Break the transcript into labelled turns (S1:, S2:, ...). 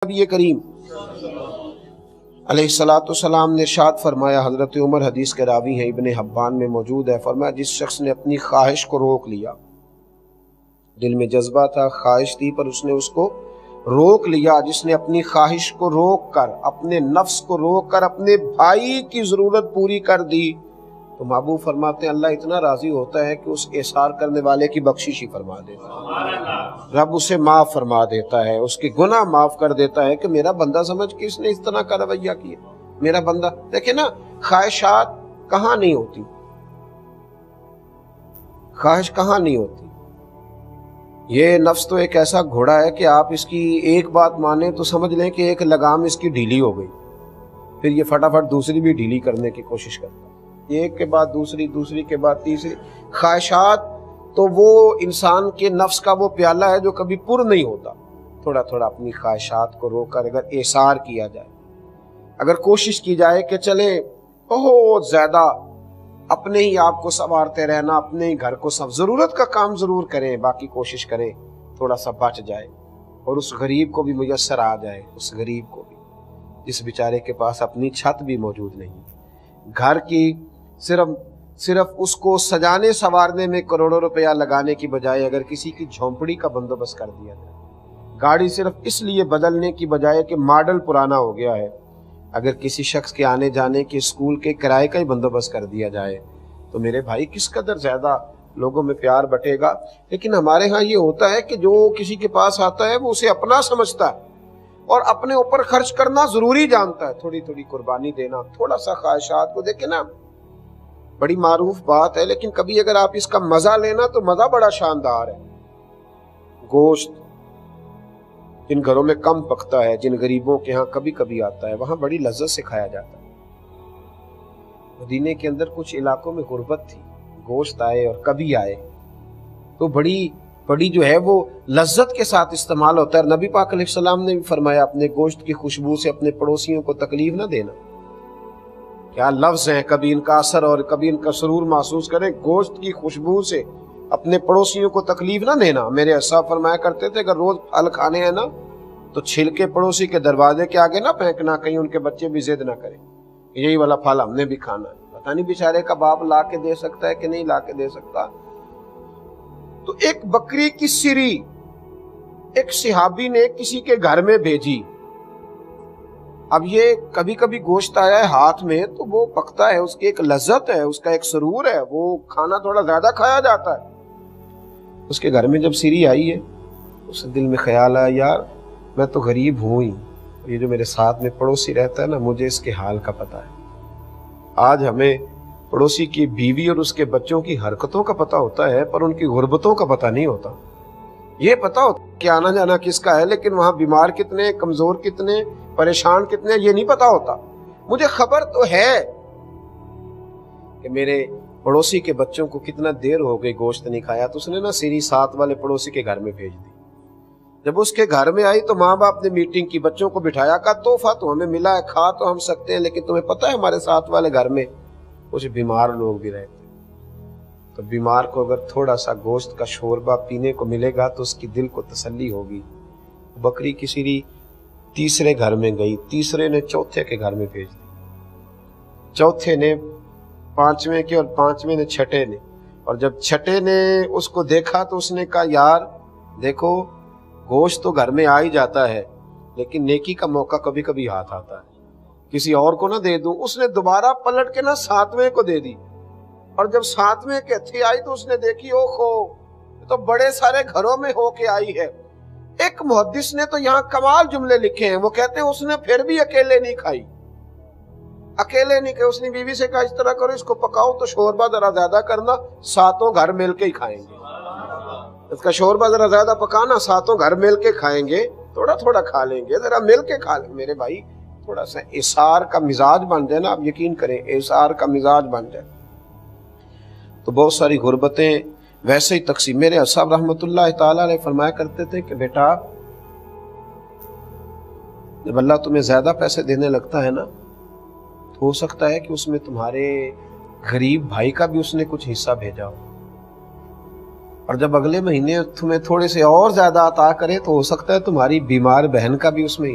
S1: नबी करीम अलैहिस्सलाम ने इरशाद फरमाया, हज़रत उमर हदीस के रावी हैं, इब्न हब्बान में मौजूद है, फरमाया जिस शख्स ने अपनी ख्वाहिश को रोक लिया, दिल में जज्बा था, ख्वाहिश थी, पर उसने उसको रोक लिया, जिसने अपनी ख्वाहिश को रोक कर, अपने नफ्स को रोक कर अपने भाई की ज़रूरत पूरी कर दी, तो महबूब फरमाते हैं अल्लाह इतना राज़ी होता है कि उस एसार करने वाले की बख्शिश ही फरमा देता है, रब उसे माफ़ फरमा देता है, उसके गुनाह माफ़ कर देता है कि मेरा बंदा समझ के इसने इस तरह का रवैया किया, मेरा बंदा। देखिए ना, ख्वाहिशात कहाँ नहीं होती, ख्वाहिश कहाँ नहीं होती। ये नफ्स तो एक ऐसा घोड़ा है कि आप इसकी एक बात माने तो समझ लें कि एक लगाम इसकी ढीली हो गई, फिर ये फटाफट दूसरी भी ढीली करने की कोशिश करता है, एक के बाद दूसरी, दूसरी के बाद तीसरी। ख्वाहिशात तो वो इंसान के नफ्स का वो प्याला है जो कभी पुर नहीं होता। थोड़ा थोड़ा अपनी ख्वाहिशात को रोक कर अगर एसार किया जाए, अगर कोशिश की जाए कि चले बहुत ज्यादा अपने ही आप को संवारते रहना, अपने ही घर को सब जरूरत का काम जरूर करें, बाकी कोशिश करें थोड़ा सा बच जाए और उस गरीब को भी मुयस्सर आ जाए, उस गरीब को भी जिस बेचारे के पास अपनी छत भी मौजूद नहीं, घर की सिर्फ उसको सजाने संवारने में करोड़ों रुपया लगाने की बजाय अगर किसी की झोंपड़ी का बंदोबस्त कर दिया जाए, गाड़ी सिर्फ इसलिए बदलने की बजाय कि मॉडल पुराना हो गया है, अगर किसी शख्स के आने जाने के स्कूल के किराए का ही बंदोबस्त कर दिया जाए, तो मेरे भाई किस कदर ज्यादा लोगों में प्यार बटेगा। लेकिन हमारे यहाँ ये होता है कि जो किसी के पास आता है वो उसे अपना समझता है और अपने ऊपर खर्च करना जरूरी जानता है, थोड़ी थोड़ी कुर्बानी देना, थोड़ा सा ख्वाहिशात को देखे ना, बड़ी मारूफ बात है, लेकिन कभी अगर आप इसका मजा लेना तो मजा बड़ा शानदार है। गोश्त जिन घरों में कम पकता है, जिन गरीबों के यहाँ कभी कभी आता है, वहां बड़ी लज्जत से खाया जाता है। मदीने के अंदर कुछ इलाकों में गुर्बत थी, गोश्त आए और कभी आए तो बड़ी जो है वो लज्जत के साथ इस्तेमाल होता है। नबी पाक अलैहिस्सलाम ने भी फरमाया अपने गोश्त की खुशबू से अपने पड़ोसियों को तकलीफ ना देना। क्या लफ्ज हैं, कभी इनका असर और कभी इनका सुरूर महसूस करें। गोश्त की खुशबू से अपने पड़ोसियों को तकलीफ ना देना। मेरे अस्सा फरमाया करते थे अगर रोज फल खाने हैं ना तो छिलके पड़ोसी के दरवाजे के आगे ना फेंकना, कहीं उनके बच्चे भी जिद ना करें यही वाला फल हमने भी खाना है। पता नहीं बेचारे का बाप ला के दे सकता है कि नहीं ला के दे सकता। तो एक बकरी की सिरी एक सहाबी ने किसी के घर में भेजी। अब ये कभी कभी गोश्त आया है हाथ में तो वो पकता है, उसकी एक लज्जत है, उसका एक सुरूर है, वो खाना थोड़ा ज्यादा खाया जाता है। उसके घर में जब सिरी आई है उसके दिल में ख्याल आया यार मैं तो गरीब हूं ही, ये जो मेरे साथ में पड़ोसी रहता है ना मुझे इसके हाल का पता है। आज हमें पड़ोसी की बीवी और उसके बच्चों की हरकतों का पता होता है पर उनकी गुर्बतों का पता नहीं होता। ये पता होता कि आना जाना किसका है, लेकिन वहां बीमार कितने, कमजोर कितने, परेशान कितने, ये नहीं पता होता। मुझे खबर तो है कि मेरे पड़ोसी के बच्चों को कितना देर हो गई गोश्त नहीं खाया, तो उसने ना सिरी साथ वाले पड़ोसी के घर में भेज दी। जब उसके घर में आई तो माँ बाप ने मीटिंग की, बच्चों को बिठाया, कहा तोहफा तो हमें मिला है, खा तो हम सकते हैं, लेकिन तुम्हें पता है हमारे साथ वाले घर में कुछ बीमार लोग भी रहते, तो बीमार को अगर थोड़ा सा गोश्त का शोरबा पीने को मिलेगा तो उसकी दिल को तसल्ली होगी। बकरी की सिरी तीसरे घर में गई, तीसरे ने चौथे के घर में भेज दी, चौथे ने पांचवें के और पांचवें ने छठे ने, और जब छठे ने उसको देखा तो उसने कहा यार देखो गोश्त तो घर में आ ही जाता है लेकिन नेकी का मौका कभी कभी हाथ आता है, किसी और को ना दे दूं। उसने दोबारा पलट के ना सातवें को दे दी, और जब सातवें के थी आई तो उसने देखी ओहो तो बड़े सारे घरों में होके आई है। एक मुहद्दिस ने तो यहाँ कमाल जुमले लिखे हैं, वो कहते हैं उसने फिर भी अकेले नहीं खाई, अकेले नहीं खाई। उसने बीवी से कहा इस तरह करो इसको पकाओ तो शोरबा जरा ज्यादा करना, सातों घर मिल के ही खाएंगे, इसका शोरबा जरा ज्यादा पकाना, सातों घर मिल के खाएंगे, थोड़ा थोड़ा खा लेंगे, जरा मिल के खा लेंगे। मेरे भाई थोड़ा सा इसार का मिजाज बन जाए ना, आप यकीन करें इसार का मिजाज बन जाए तो बहुत सारी गुर्बतें वैसे ही तकसीम। मेरे अस्हाब रहमतुल्लाह ताला अलैह फरमाया करते थे कि बेटा जब अल्लाह तुम्हें ज्यादा पैसे देने लगता है ना तो हो सकता है कि उसमें तुम्हारे गरीब भाई का भी उसने कुछ हिस्सा भेजा हो, और जब अगले महीने तुम्हें थोड़े से और ज्यादा अता करे तो हो सकता है तुम्हारी बीमार बहन का भी उसमें